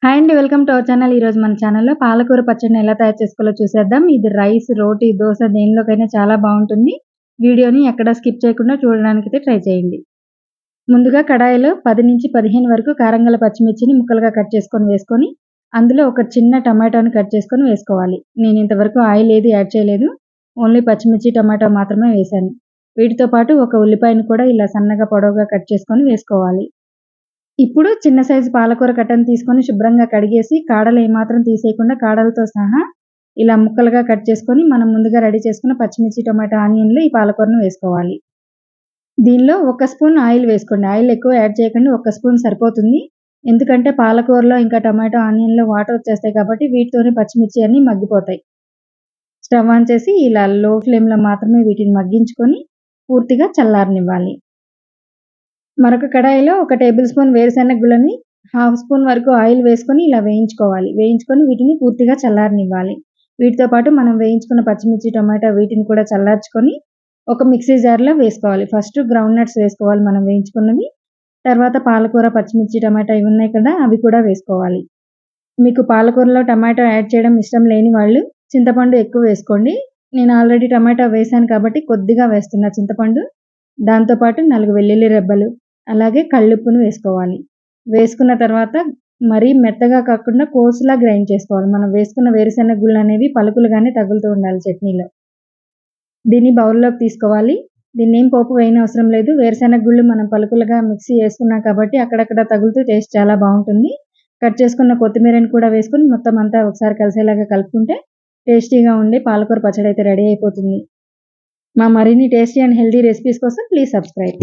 Hi అండి. Welcome to our channel. ఈరోజు మన ఛానల్‌లో పాలకూర పచ్చడిని ఎలా తయారు చేసుకోవాలో చూసేద్దాం. ఇది రైస్, రోటీ, దోస దేనిలోకైనా చాలా బావుంటుంది. వీడియోని ఎక్కడ స్కిప్ చేయకుండా చూడడానికైతే ట్రై చేయండి. ముందుగా కడాయిలో 10-15 వరకు కారం గల పచ్చిమిర్చిని ముక్కలుగా కట్ చేసుకొని వేసుకొని, అందులో ఒక చిన్న టమాటాని కట్ చేసుకొని వేసుకోవాలి. నేను ఇంతవరకు ఆయిల్ ఏది యాడ్ చేయలేదు. ఓన్లీ పచ్చిమిర్చి, టమాటా మాత్రమే వేశాను. వీటితో పాటు ఒక ఉల్లిపాయను కూడా ఇలా సన్నగా పొడవుగా కట్ చేసుకొని వేసుకోవాలి. ఇప్పుడు చిన్న సైజు పాలకూర కట్టను తీసుకొని శుభ్రంగా కడిగేసి కాడలు ఏమాత్రం తీసేయకుండా కాడలతో సహా ఇలా ముక్కలుగా కట్ చేసుకొని మనం ముందుగా రెడీ చేసుకున్న పచ్చిమిర్చి, టమాటా, ఆనియన్‌లు ఈ పాలకూరను వేసుకోవాలి. దీనిలో ఒక స్పూన్ ఆయిల్ వేసుకోండి. ఆయిల్ ఎక్కువ యాడ్ చేయకండి. ఒక స్పూన్ సరిపోతుంది. ఎందుకంటే పాలకూరలో ఇంకా టమాటా, ఆనియన్‌లో వాటర్ వచ్చేస్తాయి కాబట్టి వీటితోనే పచ్చిమిర్చి అన్నీ మగ్గిపోతాయి. స్టవ్ ఆన్ చేసి ఇలా లో ఫ్లేమ్‌లో మాత్రమే వీటిని మగ్గించుకొని పూర్తిగా చల్లారనివ్వాలి. మరొక కడాయిలో ఒక టేబుల్ స్పూన్ వేరుశెనగ గుళ్ళని, హాఫ్ స్పూన్ వరకు ఆయిల్ వేసుకొని ఇలా వేయించుకోవాలి. వేయించుకొని వీటిని పూర్తిగా చల్లారనివ్వాలి. వీటితో పాటు మనం వేయించుకున్న పచ్చిమిర్చి, టమాటా వీటిని కూడా చల్లార్చుకొని ఒక మిక్సీ జార్‌లో వేసుకోవాలి. ఫస్ట్ గ్రౌండ్ నట్స్ వేసుకోవాలి మనం వేయించుకున్నవి. తర్వాత పాలకూర, పచ్చిమిర్చి, టమాటా ఇవి ఉన్నాయి కదా! అవి కూడా వేసుకోవాలి. మీకు పాలకూరలో టమాటా యాడ్ చేయడం ఇష్టం లేని వాళ్ళు చింతపండు ఎక్కువ వేసుకోండి. నేను ఆల్రెడీ టమాటా వేశాను కాబట్టి కొద్దిగా వేస్తున్నా చింతపండు. దాంతో పాటు 4 వెల్లుల్లి రెబ్బలు, అలాగే కల్లుప్పును వేసుకోవాలి. వేసుకున్న తర్వాత మరీ మెత్తగా కాకుండా కోర్స్‌లా గ్రైండ్ చేసుకోవాలి. మనం వేసుకున్న వేరుశెనగ గుళ్ళనేవి పలుకులుగానే తగులుతూ ఉండాలి చట్నీలో. దీన్ని బౌల్‌లోకి తీసుకోవాలి. దీన్నేం పోపు వేయనవసరం లేదు. వేరుశెనగ గుళ్ళు మనం పలుకులుగా మిక్సీ చేసుకున్నాం కాబట్టి అక్కడక్కడ తగులుతూ టేస్ట్ చాలా బావుంటుంది. కట్ చేసుకున్న కొత్తిమీరని కూడా వేసుకొని మొత్తం అంతా ఒకసారి కలిసేలాగా కలుపుకుంటే టేస్టీగా ఉండే పాలకూర పచ్చడైతే రెడీ అయిపోతుంది. మా మరిన్ని టేస్టీ అండ్ హెల్తీ రెసిపీస్ కోసం ప్లీజ్ సబ్స్క్రైబ్.